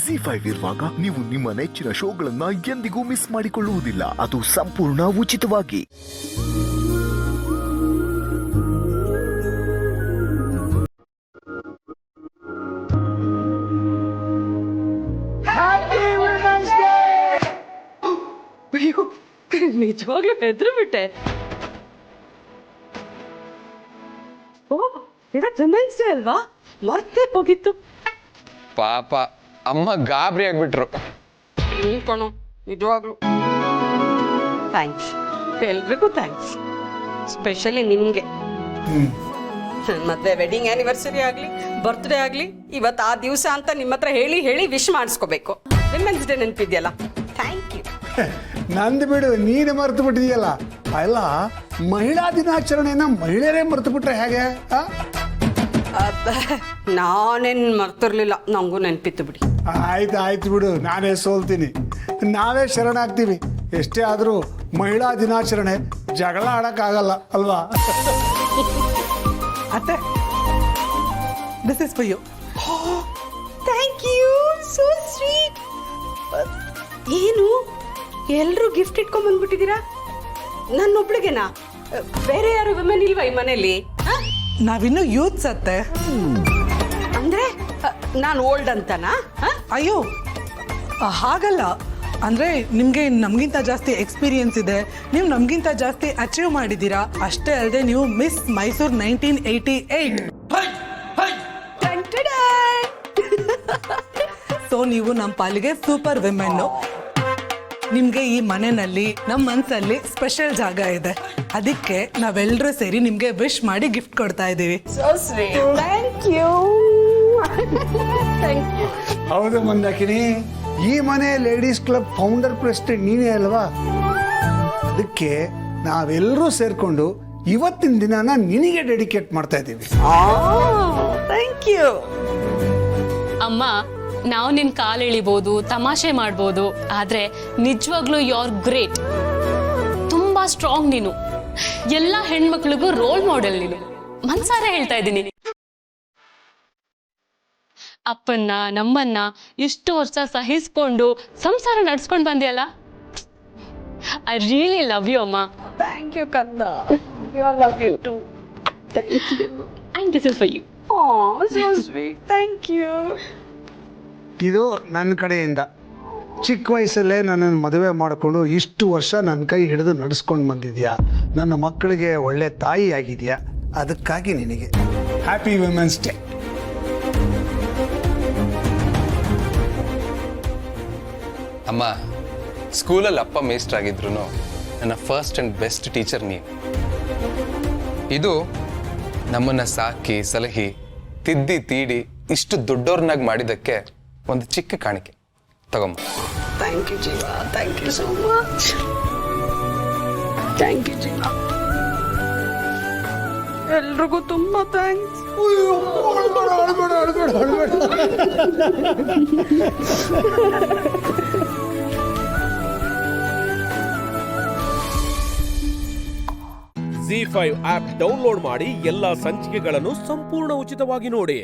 ZEE5 ಇರುವಾಗ ನೀವು ನಿಮ್ಮ ನೆಚ್ಚಿನ ಶೋಗಳನ್ನ ಎಂದಿಗೂ ಮಿಸ್ ಮಾಡಿಕೊಳ್ಳುವುದಿಲ್ಲ. ಅದು ಸಂಪೂರ್ಣ ಉಚಿತವಾಗಿ. ಅಯ್ಯೋ ನಿಜವಾಗ್ಲೂ ಹೆದ್ರು ಬಿಟ್ಟೆ. ಓ ಇದು ವುಮೆನ್ಸ್ ಡೇ ಅಲ್ವಾ? ಮರ್ತೇ ಹೋಗಿತ್ತು. ಪಾಪ ಅಮ್ಮ ಗಾಬರಿ ಆಗ್ಬಿಟ್ರು. ಕಣೋ ನಿಜವಾಗ್ಲು ಥ್ಯಾಂಕ್ಸ್, ಎಲ್ರಿಗೂ ಥ್ಯಾಂಕ್ಸ್, ಸ್ಪೆಷಲಿ ನಿಮ್ಗೆ. ಮತ್ತೆ ವೆಡ್ಡಿಂಗ್ ಆನಿವರ್ಸರಿ ಆಗ್ಲಿ ಬರ್ತ್ಡೇ ಆಗ್ಲಿ ಇವತ್ತು ಆ ದಿವಸ ಅಂತ ನಿಮ್ಮ ಹತ್ರ ಹೇಳಿ ಹೇಳಿ ವಿಶ್ ಮಾಡಿಸ್ಕೋಬೇಕು. ವುಮೆನ್ಸ್ ಡೇ ನೆನಪಿದ್ಯಲ್ಲ, ಥ್ಯಾಂಕ್ ಯು. ನಂದು ಬಿಡು, ನೀನು ಮರೆತು ಬಿಟ್ಟಿದೆಯಲ್ಲ. ಅಲ್ಲ, ಮಹಿಳಾ ದಿನಾಚರಣೆನ ಮಹಿಳೆಯರೇ ಮರೆತು ಬಿಟ್ರೆ ಹೇಗೆ? ನಾನೇನ್ ಮರ್ತಿರ್ಲಿಲ್ಲ, ನಂಗೂ ನೆನಪಿತ್ತು ಬಿಡಿ. ಆಯ್ತು ಬಿಡು, ನಾನೇ ಸೋಲ್ತೀನಿ. ನಾವೇ ಶರಣಾಗ್ತೀವಿ. ಎಷ್ಟೇ ಆದರೂ ಮಹಿಳಾ ದಿನಾಚರಣೆ ಜಗಳ ಆಡಕ್ಕಾಗಲ್ಲ ಅಲ್ವಾ? ಅತ್ತೆ, this is for you. Thank you, so sweet. ಏನು ಎಲ್ರೂ ಗಿಫ್ಟ್ ಇಟ್ಕೊಂಡ್ ಬಂದ್ಬಿಟ್ಟಿದ್ದೀರಾ? ನನ್ನೊಬ್ಳಿಗೆನಾ? ಬೇರೆ ಯಾರು ವಿಮೆನ್ ಇಲ್ವಾ ಈ ಮನೇಲಿ? ನಾವಿನ್ನು ಯೂತ್ಸ್ ಅತ್ತೆ. ಅಂದ್ರೆ ನಾನು ಓಲ್ಡ್ ಅಂತನಾ? ಅಯ್ಯೋ ಹಾಗಲ್ಲ, ಅಂದ್ರೆ ನಿಮ್ಗೆ ನಮ್ಗಿಂತ ಜಾಸ್ತಿ ಎಕ್ಸ್ಪೀರಿಯನ್ಸ್ ಇದೆ, ನೀವು ನಮ್ಗಿಂತ ಜಾಸ್ತಿ ಅಚೀವ್ ಮಾಡಿದ್ದೀರಾ. ಅಷ್ಟೇ ಅಲ್ಲದೆ ನೀವು ಮಿಸ್ ಮೈಸೂರ್ 1988. ಸೊ ನೀವು ನಮ್ಮ ಪಾಲಿಗೆ ಸೂಪರ್ ವಿಮೆನ್. ನಿಮ್ಗೆ ಈ ಮನೆಯಲ್ಲಿ ನಮ್ಮ ಮನಸ್ಸಲ್ಲಿ ಸ್ಪೆಷಲ್ ಜಾಗ ಇದೆ. ಅದಕ್ಕೆ ನಾವೆಲ್ಲರೂ ಸೇರಿ ನಿಮ್ಗೆ ವಿಶ್ ಮಾಡಿ ಗಿಫ್ಟ್ ಕೊಡ್ತಾ ಇದ್ದೀವಿ. ಹೌದು ಮಂದಾಕಿನಿ, ಈ ಮನೆ ಲೇಡೀಸ್ ಕ್ಲಬ್ ಫೌಂಡರ್ ಪ್ರೆಸಿಡೆಂಟ್ ನೀನೇ ಅಲ್ವಾ? ಅದಕ್ಕೆ ನಾವೆಲ್ಲರೂ ಸೇರ್ಕೊಂಡು ಇವತ್ತಿನ ದಿನಾನ ನಿನಗೆ ಡೆಡಿಕೇಟ್ ಮಾಡ್ತಾ ಇದ್ದೀವಿ. ಥ್ಯಾಂಕ್ ಯು ಅಮ್ಮ. ನಾವು ನಿನ್ ಕಾಲ್ ಎಳಿಬಹುದು, ತಮಾಷೆ ಮಾಡ್ಬೋದು, ಆದ್ರೆ ನಿಜವಾಗ್ಲೂ ಯು ಆರ್ ಗ್ರೇಟ್. ತುಂಬಾ ಸ್ಟ್ರಾಂಗ್ ನೀನು. ಎಲ್ಲ ಹೆಣ್ಮಕ್ಳಿಗೂ ರೋಲ್ ಮಾಡೆಲ್ ನೀನು. ಮನ್ಸಾರ ಹೇಳ್ತಾ ಇದ್ದೀನಿ. ಅಪ್ಪನ್ನ ನಮ್ಮನ್ನ ಇಷ್ಟು ವರ್ಷ ಸಹಿಸ್ಕೊಂಡು ಸಂಸಾರ ನಡ್ಸ್ಕೊಂಡು ಬಂದಿಯಲ್ಲ. ಐ ರಿಯಲಿ ಲವ್ ಯು ಅಮ್ಮ. ಥ್ಯಾಂಕ್ ಯು ಕಂದ. I love you too. And this is for you. So sweet, thank you. ಇದು ನನ್ನ ಕಡೆಯಿಂದ. ಚಿಕ್ಕ ವಯಸ್ಸಲ್ಲೇ ನನ್ನನ್ನು ಮದುವೆ ಮಾಡಿಕೊಂಡು ಇಷ್ಟು ವರ್ಷ ನನ್ನ ಕೈ ಹಿಡಿದು ನಡೆಸ್ಕೊಂಡು ಬಂದಿದ್ಯಾ. ನನ್ನ ಮಕ್ಕಳಿಗೆ ಒಳ್ಳೆ ತಾಯಿ ಆಗಿದೆಯಾ. ಅದಕ್ಕಾಗಿ ನಿನಗೆ ಹ್ಯಾಪಿ ವುಮೆನ್ಸ್ ಡೇ. ಅಮ್ಮ, ಸ್ಕೂಲಲ್ಲಿ ಅಪ್ಪ ಮೇಸ್ಟರ್ ಆಗಿದ್ರು ನನ್ನ ಫಸ್ಟ್ ಆ್ಯಂಡ್ ಬೆಸ್ಟ್ ಟೀಚರ್ ನೀನು. ಇದು ನಮ್ಮನ್ನ ಸಾಕಿ ಸಲಹಿ ತಿದ್ದಿ ತೀಡಿ ಇಷ್ಟು ದೊಡ್ಡವ್ರನ್ನಾಗಿ ಮಾಡಿದ್ದಕ್ಕೆ ಒಂದು ಚಿಕ್ಕ ಕಾಣಿಕೆ ತಗೊಂಬ. ಥ್ಯಾಂಕ್ ಯು ಜೀವ, thank you so much. Thank you ಜೀವ. ಎಲ್ರಿಗೂ ತುಂಬಾ ಥ್ಯಾಂಕ್ಸ್. ZEE5 ಆಪ್ ಡೌನ್ಲೋಡ್ ಮಾಡಿ ಎಲ್ಲಾ ಸಂಚಿಕೆಗಳನ್ನು ಸಂಪೂರ್ಣ ಉಚಿತವಾಗಿ ನೋಡಿ.